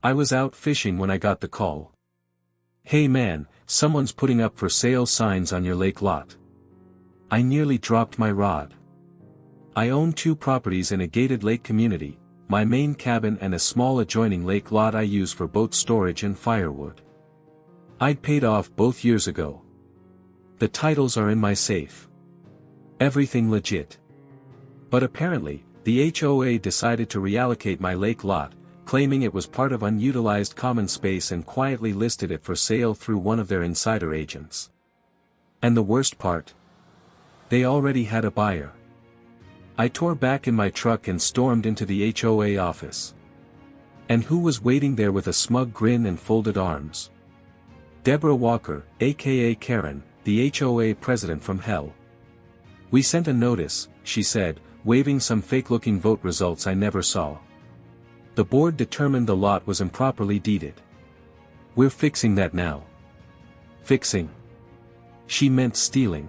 I was out fishing when I got the call. "Hey man, someone's putting up for sale signs on your lake lot." I nearly dropped my rod. I own 2 properties in a gated lake community, my main cabin and a small adjoining lake lot I use for boat storage and firewood. I'd paid off both years ago. The titles are in my safe. Everything legit. But apparently, the HOA decided to reallocate my lake lot, claiming it was part of unutilized common space and quietly listed it for sale through one of their insider agents. And the worst part? They already had a buyer. I tore back in my truck and stormed into the HOA office. And who was waiting there with a smug grin and folded arms? Deborah Walker, aka Karen, the HOA president from hell. "We sent a notice," she said, waving some fake-looking vote results I never saw. "The board determined the lot was improperly deeded. We're fixing that now." Fixing? She meant stealing.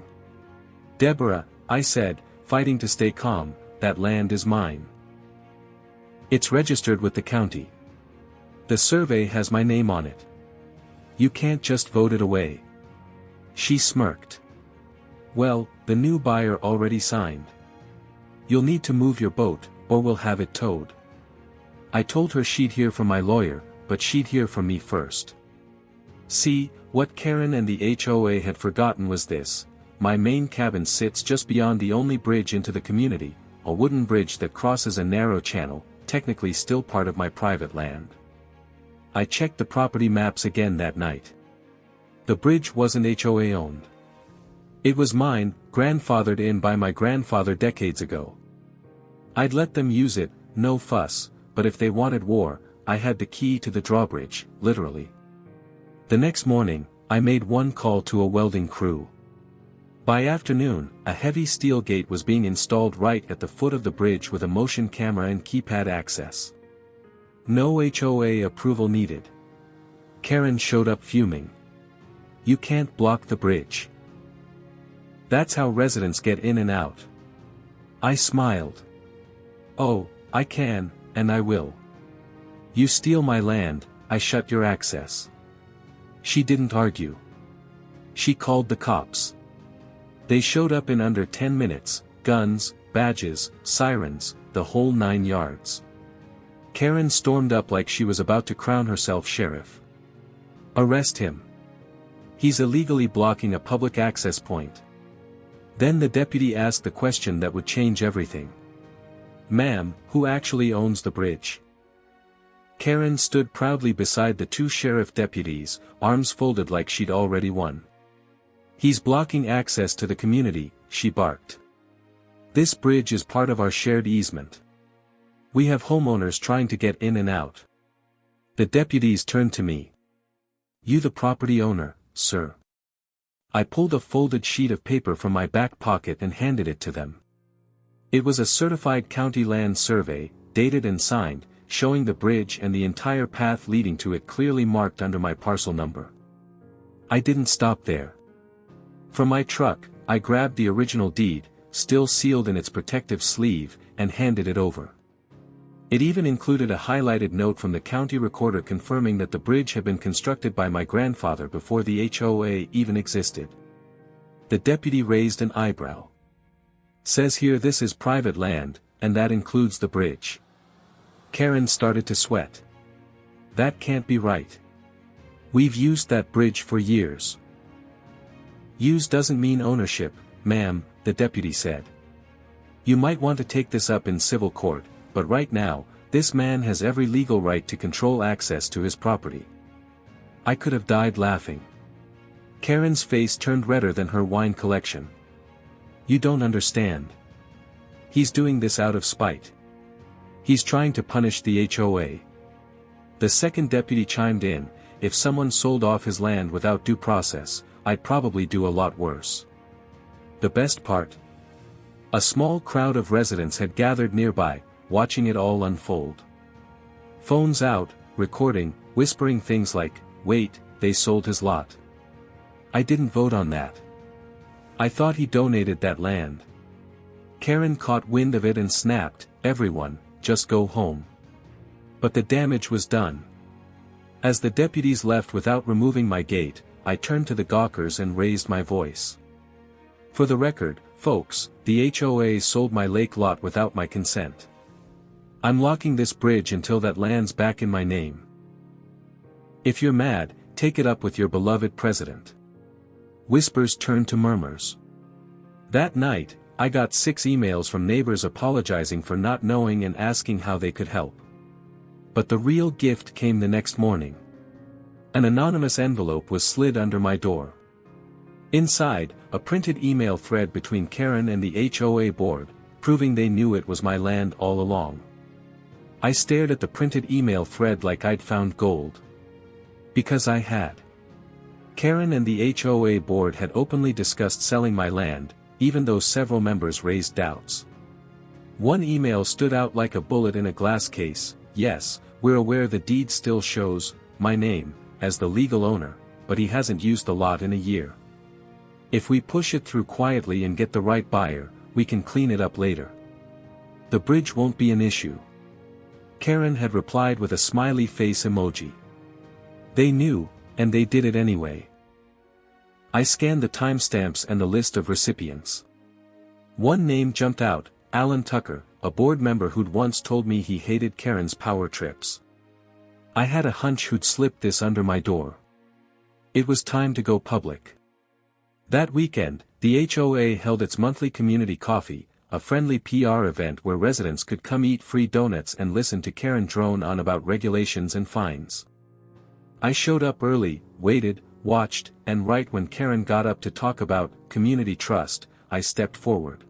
"Deborah," I said, fighting to stay calm, "that land is mine. It's registered with the county. The survey has my name on it. You can't just vote it away." She smirked. "Well, the new buyer already signed. You'll need to move your boat, or we'll have it towed." I told her she'd hear from my lawyer, but she'd hear from me first. See, what Karen and the HOA had forgotten was this: my main cabin sits just beyond the only bridge into the community, a wooden bridge that crosses a narrow channel, technically still part of my private land. I checked the property maps again that night. The bridge wasn't HOA owned. It was mine, grandfathered in by my grandfather decades ago. I'd let them use it, no fuss, but if they wanted war, I had the key to the drawbridge, literally. The next morning, I made one call to a welding crew. By afternoon, a heavy steel gate was being installed right at the foot of the bridge with a motion camera and keypad access. No HOA approval needed. Karen showed up fuming. "You can't block the bridge. That's how residents get in and out." I smiled. "Oh, I can, and I will. You steal my land, I shut your access." She didn't argue. She called the cops. They showed up in under 10 minutes, guns, badges, sirens, the whole 9 yards. Karen stormed up like she was about to crown herself sheriff. "Arrest him. He's illegally blocking a public access point." Then the deputy asked the question that would change everything. "Ma'am, who actually owns the bridge?" Karen stood proudly beside the 2 sheriff deputies, arms folded like she'd already won. "He's blocking access to the community," she barked. "This bridge is part of our shared easement. We have homeowners trying to get in and out." The deputies turned to me. "You the property owner, sir?" I pulled a folded sheet of paper from my back pocket and handed it to them. It was a certified county land survey, dated and signed, showing the bridge and the entire path leading to it clearly marked under my parcel number. I didn't stop there. From my truck, I grabbed the original deed, still sealed in its protective sleeve, and handed it over. It even included a highlighted note from the county recorder confirming that the bridge had been constructed by my grandfather before the HOA even existed. The deputy raised an eyebrow. "Says here this is private land, and that includes the bridge." Karen started to sweat. "That can't be right. We've used that bridge for years." "Use doesn't mean ownership, ma'am," the deputy said. "You might want to take this up in civil court, but right now, this man has every legal right to control access to his property." I could have died laughing. Karen's face turned redder than her wine collection. "You don't understand. He's doing this out of spite. He's trying to punish the HOA." The second deputy chimed in, "If someone sold off his land without due process, I'd probably do a lot worse." The best part? A small crowd of residents had gathered nearby, watching it all unfold. Phones out, recording, whispering things like, "Wait, they sold his lot. I didn't vote on that. I thought he donated that land." Karen caught wind of it and snapped, "Everyone, just go home." But the damage was done. As the deputies left without removing my gate, I turned to the gawkers and raised my voice. For the record, folks, the HOA sold my lake lot without my consent. I'm locking this bridge until that land's back in my name. If you're mad, take it up with your beloved president. Whispers turned to murmurs. That night, I got 6 emails from neighbors apologizing for not knowing and asking how they could help. But the real gift came the next morning. An anonymous envelope was slid under my door. Inside, a printed email thread between Karen and the HOA board, proving they knew it was my land all along. I stared at the printed email thread like I'd found gold. Because I had. Karen and the HOA board had openly discussed selling my land, even though several members raised doubts. One email stood out like a bullet in a glass case. Yes, we're aware the deed still shows my name as the legal owner, but he hasn't used the lot in a year. If we push it through quietly and get the right buyer, we can clean it up later. The bridge won't be an issue. Karen had replied with a smiley face emoji. They knew, and they did it anyway. I scanned the timestamps and the list of recipients. One name jumped out, Alan Tucker, a board member who'd once told me he hated Karen's power trips. I had a hunch who'd slipped this under my door. It was time to go public. That weekend, the HOA held its monthly community coffee, a friendly PR event where residents could come eat free donuts and listen to Karen drone on about regulations and fines. I showed up early, waited, watched, and right when Karen got up to talk about community trust, I stepped forward.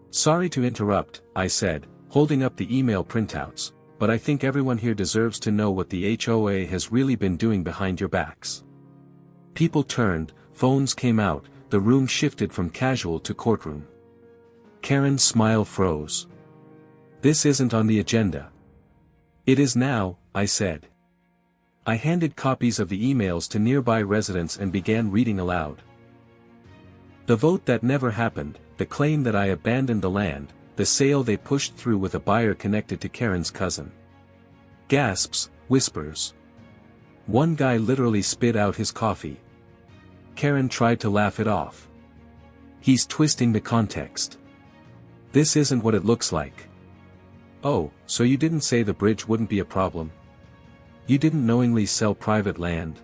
Sorry to interrupt, I said, holding up the email printouts, but I think everyone here deserves to know what the HOA has really been doing behind your backs. People turned, phones came out, the room shifted from casual to courtroom. Karen's smile froze. This isn't on the agenda. It is now, I said. I handed copies of the emails to nearby residents and began reading aloud. The vote that never happened, the claim that I abandoned the land, the sale they pushed through with a buyer connected to Karen's cousin. Gasps, whispers. One guy literally spit out his coffee. Karen tried to laugh it off. He's twisting the context. This isn't what it looks like. Oh, so you didn't say the bridge wouldn't be a problem? You didn't knowingly sell private land?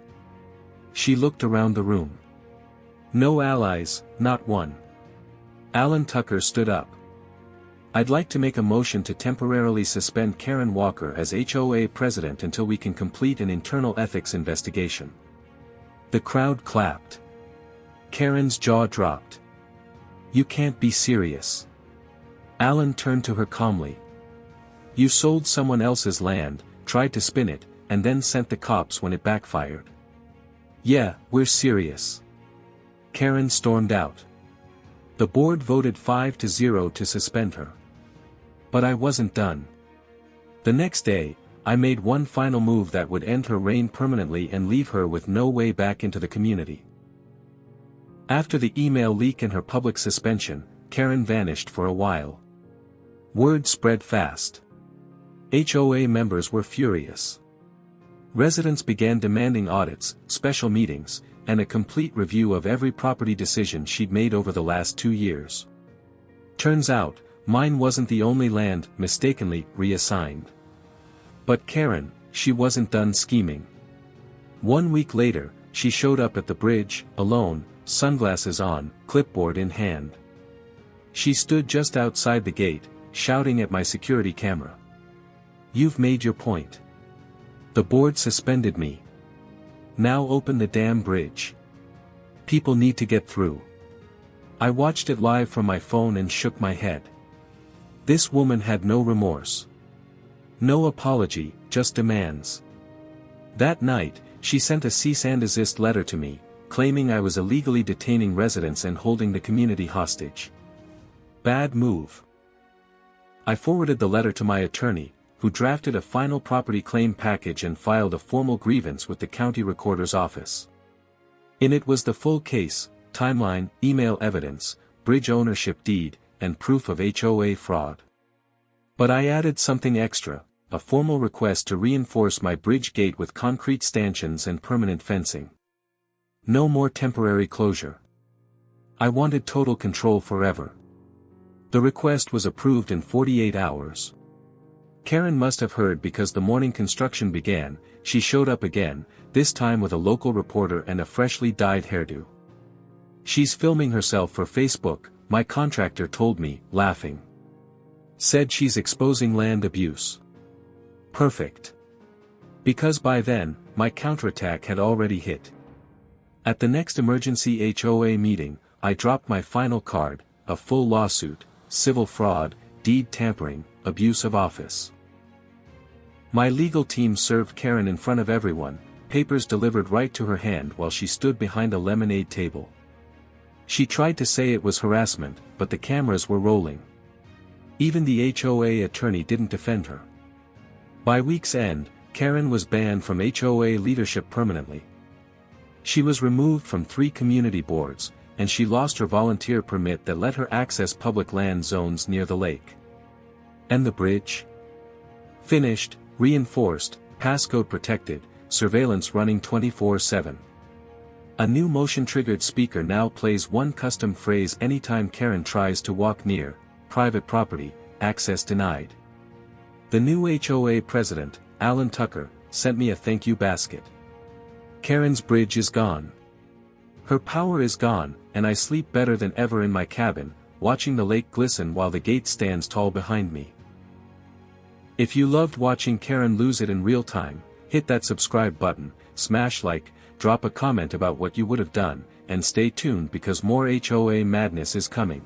She looked around the room. No allies, not one. Alan Tucker stood up. I'd like to make a motion to temporarily suspend Karen Walker as HOA president until we can complete an internal ethics investigation. The crowd clapped. Karen's jaw dropped. You can't be serious. Alan turned to her calmly. You sold someone else's land, tried to spin it, and then sent the cops when it backfired. Yeah, we're serious. Karen stormed out. The board voted 5-0 to suspend her. But I wasn't done. The next day, I made one final move that would end her reign permanently and leave her with no way back into the community. After the email leak and her public suspension, Karen vanished for a while. Word spread fast. HOA members were furious. Residents began demanding audits, special meetings, and a complete review of every property decision she'd made over the last 2 years. Turns out, mine wasn't the only land mistakenly reassigned. But Karen, she wasn't done scheming. 1 week later, she showed up at the bridge, alone, sunglasses on, clipboard in hand. She stood just outside the gate, shouting at my security camera. You've made your point. The board suspended me. Now open the damn bridge. People need to get through. I watched it live from my phone and shook my head. This woman had no remorse. No apology, just demands. That night, she sent a cease and desist letter to me, claiming I was illegally detaining residents and holding the community hostage. Bad move. I forwarded the letter to my attorney, who drafted a final property claim package and filed a formal grievance with the county recorder's office. In it was the full case, timeline, email evidence, bridge ownership deed, and proof of HOA fraud. But I added something extra, a formal request to reinforce my bridge gate with concrete stanchions and permanent fencing. No more temporary closure. I wanted total control forever. The request was approved in 48 hours. Karen must have heard because the morning construction began. She showed up again, this time with a local reporter and a freshly dyed hairdo. She's filming herself for Facebook, my contractor told me, laughing. Said she's exposing land abuse. Perfect. Because by then, my counterattack had already hit. At the next emergency HOA meeting, I dropped my final card, a full lawsuit, civil fraud, deed tampering, abuse of office. My legal team served Karen in front of everyone, papers delivered right to her hand while she stood behind a lemonade table. She tried to say it was harassment, but the cameras were rolling. Even the HOA attorney didn't defend her. By week's end, Karen was banned from HOA leadership permanently. She was removed from 3 community boards, and she lost her volunteer permit that let her access public land zones near the lake. And the bridge? Finished, reinforced, passcode protected, surveillance running 24/7. A new motion-triggered speaker now plays one custom phrase anytime Karen tries to walk near, private property, access denied. The new HOA president, Alan Tucker, sent me a thank you basket. Karen's bridge is gone. Her power is gone, and I sleep better than ever in my cabin, watching the lake glisten while the gate stands tall behind me. If you loved watching Karen lose it in real time, hit that subscribe button, smash like, drop a comment about what you would have done, and stay tuned because more HOA madness is coming.